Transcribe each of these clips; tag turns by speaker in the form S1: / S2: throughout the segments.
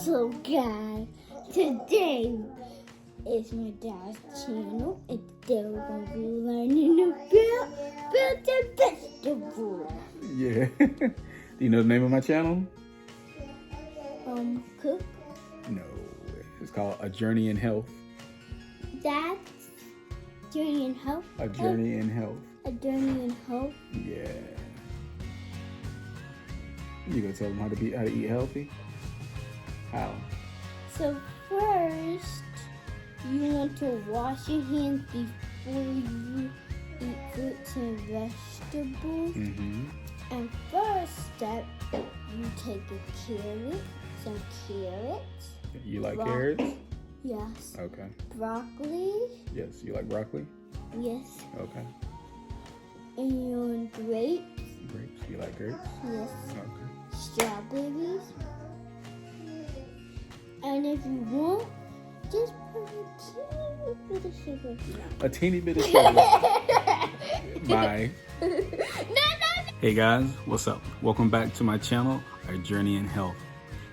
S1: So guys, today is my dad's channel, and today we're going to be learning about the vegetables.
S2: Yeah. Do you know the name of my channel?
S1: Cook.
S2: No. It's called A Journey in Health.
S1: Dad's Journey in Health.
S2: A Journey in Health.
S1: A Journey in Health.
S2: Yeah. You gonna tell them how to eat healthy? How?
S1: So first, you want to wash your hands before you eat fruits and vegetables.
S2: Mm-hmm.
S1: And first step, you take some carrots.
S2: You like carrots?
S1: Yes.
S2: Okay.
S1: Broccoli.
S2: Yes. You like broccoli?
S1: Yes.
S2: Okay.
S1: And grapes.
S2: Grapes. You like grapes?
S1: Yes.
S2: Okay.
S1: Strawberries. And if you want, just put a teeny bit of sugar.
S2: A teeny bit of sugar. Bye. Hey guys, what's up? Welcome back to my channel, A Journey in Health.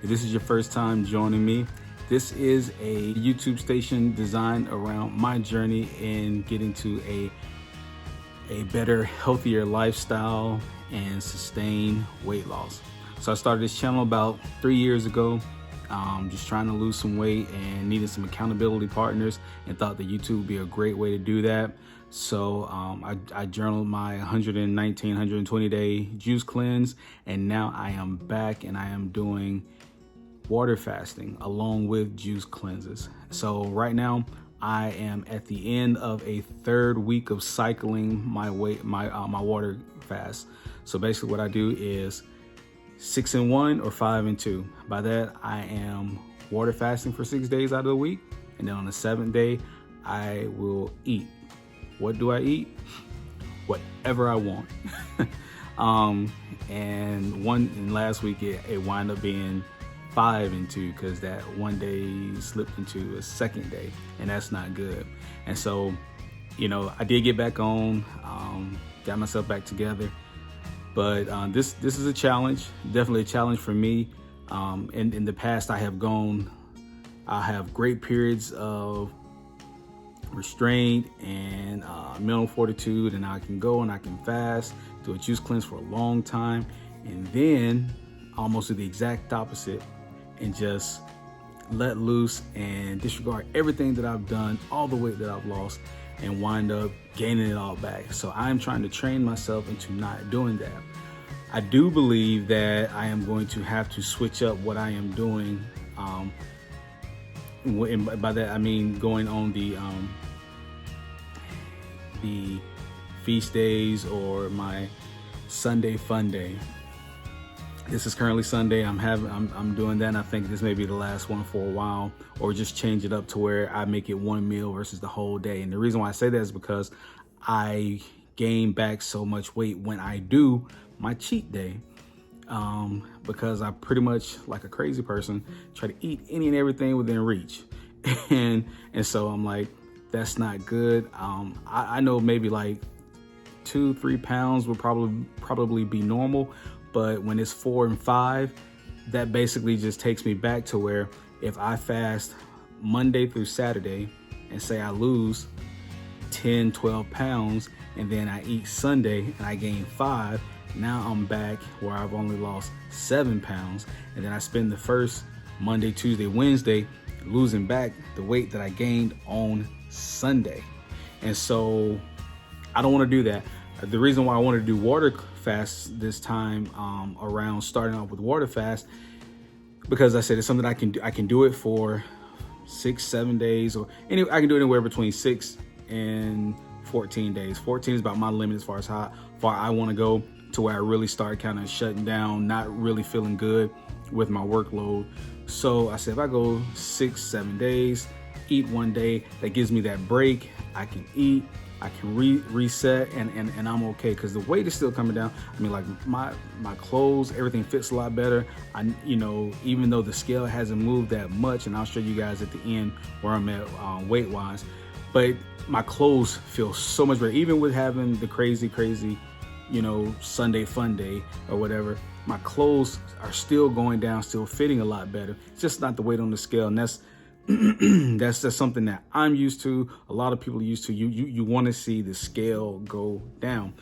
S2: If this is your first time joining me, this is a YouTube station designed around my journey in getting to a better, healthier lifestyle and sustain weight loss. So I started this channel about 3 years ago, just trying to lose some weight and needed some accountability partners, and thought that YouTube would be a great way to do that. So I journaled my 120 day juice cleanse, and now I am back and I am doing water fasting along with juice cleanses. So right now I am at the end of a 3rd week of cycling my water fast. So basically what I do is 6 and 1 or 5 and 2. By that I am water fasting for 6 days out of the week, and then on the 7th day I will eat. What do I eat? Whatever I want. And last week it wound up being 5 and 2 because that one day slipped into a 2nd day, and that's not good. And so, I did get back on, got myself back together, but this is a challenge, definitely a challenge for me. In the past, I have great periods of restraint and mental fortitude, and I can go and I can fast, do a juice cleanse for a long time, and then almost do the exact opposite and just let loose and disregard everything that I've done, all the weight that I've lost, and wind up gaining it all back. So I'm trying to train myself into not doing that. I do believe that I am going to have to switch up what I am doing. And by that I mean going on the feast days or my Sunday fun day. This is currently Sunday. I'm doing that, and I think this may be the last one for a while, or just change it up to where I make it one meal versus the whole day. And the reason why I say that is because I gain back so much weight when I do my cheat day, because I pretty much, like a crazy person, try to eat any and everything within reach. and so I'm like, that's not good. I know maybe like 2-3 pounds would probably be normal, but when it's 4 and 5, that basically just takes me back to where if I fast Monday through Saturday and say I lose 10-12 pounds, and then I eat Sunday and I gain 5, now I'm back where I've only lost 7 pounds, and then I spend the first Monday, Tuesday, Wednesday losing back the weight that I gained on Sunday. And so I don't want to do that. The reason why I wanted to do water fast this time around starting off with water fast, because I said it's something I can do. I can do it for 6-7 days, or I can do it anywhere between 6 and 14 days. 14 is about my limit as far as how far I want to go, to where I really start kind of shutting down, not really feeling good with my workload. So I said, if I go 6-7 days, eat one day, that gives me that break. I can eat, I can reset, and I'm okay, because the weight is still coming down. I mean, like my clothes, everything fits a lot better. Even though the scale hasn't moved that much, and I'll show you guys at the end where I'm at weight wise, but my clothes feel so much better. Even with having the crazy Sunday fun day or whatever, my clothes are still going down, still fitting a lot better. It's just not the weight on the scale. And that's that's just something that I'm used to. A lot of people are used to. You want to see the scale go down.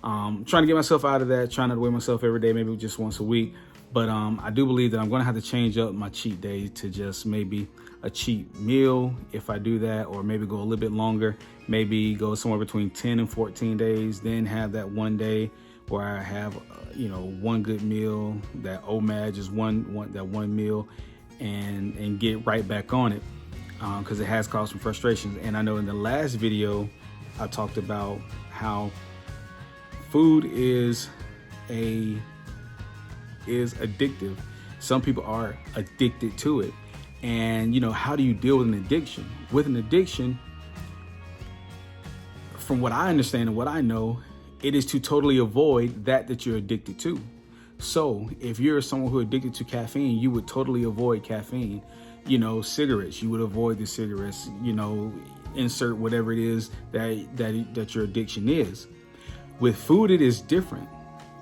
S2: Trying to get myself out of that, trying not to weigh myself every day, maybe just once a week. But I do believe that I'm going to have to change up my cheat day to just maybe a cheat meal if I do that, or maybe go a little bit longer, maybe go somewhere between 10 and 14 days, then have that one day where I have, one good meal, that OMAD is one meal, and get right back on it, because it has caused some frustrations. And I know in the last video, I talked about how food is addictive. Some people are addicted to it. And, how do you deal with an addiction? With an addiction, from what I understand and what I know, it is to totally avoid that you're addicted to. So if you're someone who is addicted to caffeine, you would totally avoid caffeine. Cigarettes, you would avoid the cigarettes, insert whatever it is that your addiction is. With food, it is different.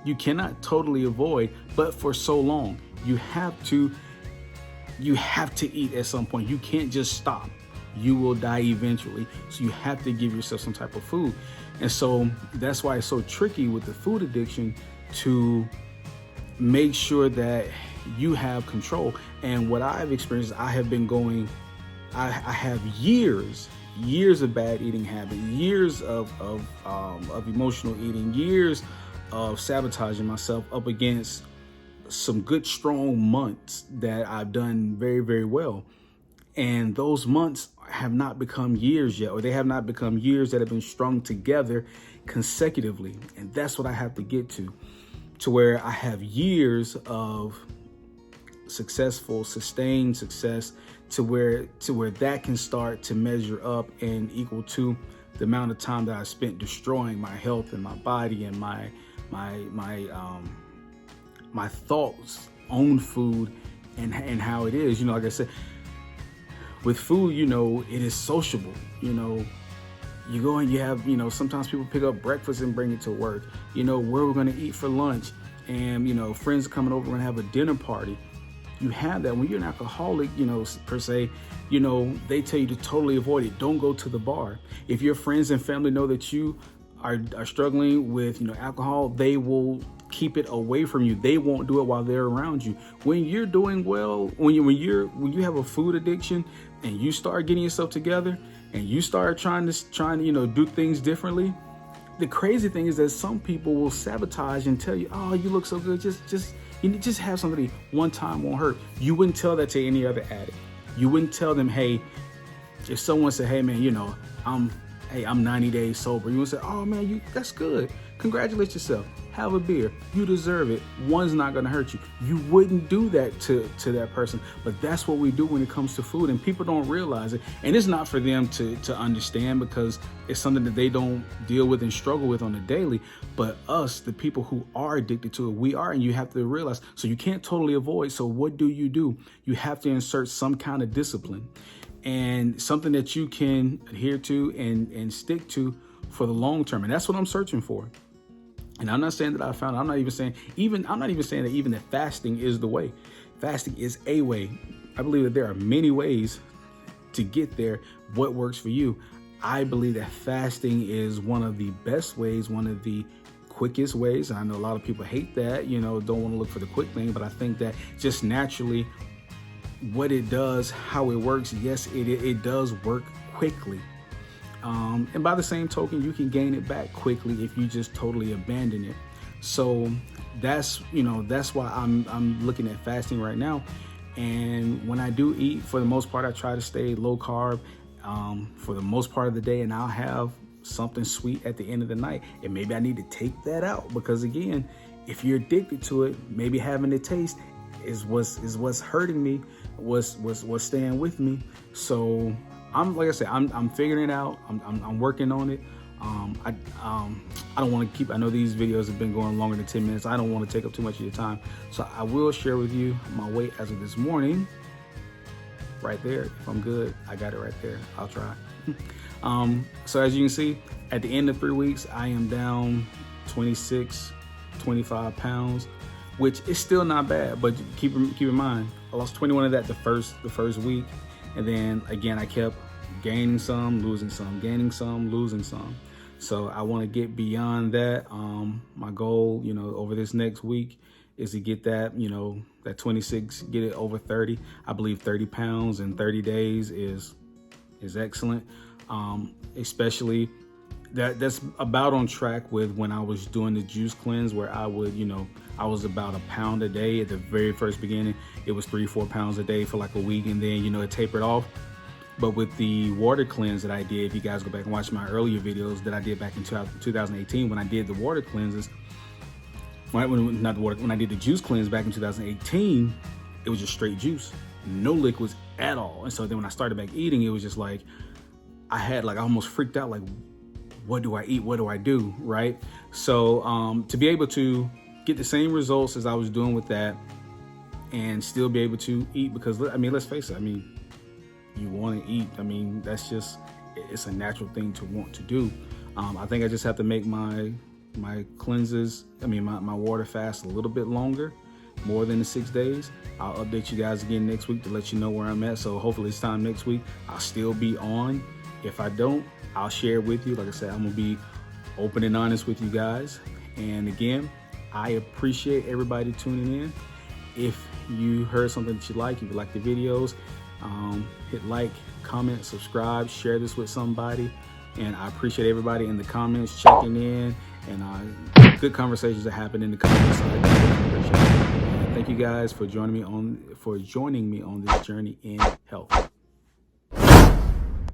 S2: You cannot totally avoid, but for so long, you have to eat at some point. You can't just stop. You will die eventually. So you have to give yourself some type of food. And so that's why it's so tricky with the food addiction, to make sure that you have control. And what I've experienced, I have years of bad eating habits, years of emotional eating, years of sabotaging myself up against some good strong months that I've done very, very well. And those months have not become years yet, or they have not become years that have been strung together consecutively. And that's what I have to get to where I have years of successful, sustained success, to where that can start to measure up and equal to the amount of time that I spent destroying my health and my body and my thoughts on food and how it is. Like I said, with food, it is sociable. You go and you have, sometimes people pick up breakfast and bring it to work, where we're going to eat for lunch, and, friends are coming over and have a dinner party. You have that. When you're an alcoholic, per se, they tell you to totally avoid it. Don't go to the bar. If your friends and family know that you are struggling with, alcohol, they will keep it away from you. They won't do it while they're around you. When you're doing well, when you have a food addiction and you start getting yourself together and you start trying to do things differently, the crazy thing is that some people will sabotage and tell you, "Oh, you look so good. Just have something to eat. One time won't hurt." You wouldn't tell that to any other addict. You wouldn't tell them, "Hey," if someone said, "Hey man, I'm 90 days sober," you would say, "Oh man, that's good. Congratulate yourself. Have a beer. You deserve it. One's not going to hurt you." You wouldn't do that to that person. But that's what we do when it comes to food, and people don't realize it. And it's not for them to understand, because it's something that they don't deal with and struggle with on a daily. But us, the people who are addicted to it, we are, and you have to realize. So you can't totally avoid. So what do? You have to insert some kind of discipline, and something that you can adhere to and stick to for the long term. And that's what I'm searching for. And I'm not saying that I found it. I'm not even saying that fasting is the way. Fasting is a way. I believe that there are many ways to get there. What works for you? I believe that fasting is one of the best ways, one of the quickest ways. I know a lot of people hate that, don't want to look for the quick thing, but I think that just naturally what it does, how it works, yes, it does work quickly. And by the same token, you can gain it back quickly if you just totally abandon it. So that's why I'm looking at fasting right now. And when I do eat, for the most part, I try to stay low carb for the most part of the day, and I'll have something sweet at the end of the night. And maybe I need to take that out, because again, if you're addicted to it, maybe having the taste is what's hurting me, what's staying with me. So like I said, I'm figuring it out. I'm working on it. I don't want to I know these videos have been going longer than 10 minutes. I don't want to take up too much of your time. So I will share with you my weight as of this morning. Right there. If I'm good, I got it right there. I'll try. So as you can see, at the end of 3 weeks, I am down 25 pounds. which is still not bad. But keep in mind, I lost 21 of that the first week, and then again I kept gaining some, losing some, gaining some, losing some. So I want to get beyond that. My goal, you know, over this next week is to get that, you know, that 26, get it over 30. I believe 30 pounds in 30 days is excellent. Especially that's about on track with when I was doing the juice cleanse, where I would, you know, I was about a pound a day at the very first beginning. It was 3-4 pounds a day for like a week, and then, you know, it tapered off. But with the water cleanse that I did, if you guys go back and watch my earlier videos that I did back in 2018, when I did the water cleanses, when I did the juice cleanse back in 2018, it was just straight juice, no liquids at all. And so then when I started back eating, it was just like, I almost freaked out, like, what do I eat? What do I do? Right? So to be able to get the same results as I was doing with that and still be able to eat, because I mean, let's face it, I mean, you want to eat. I mean, that's just, it's a natural thing to want to do. I think I just have to make my cleanses, I mean, my water fast a little bit longer, more than the 6 days. I'll update you guys again next week to let you know where I'm at. So hopefully this time next week, I'll still be on. If I don't, I'll share with you. Like I said, I'm gonna be open and honest with you guys. And again, I appreciate everybody tuning in. If you heard something that you like, if you like the videos, hit like, comment, subscribe, share this with somebody. And I appreciate everybody in the comments checking in, and good conversations that happen in the comments. So thank you guys for joining me on this journey in health.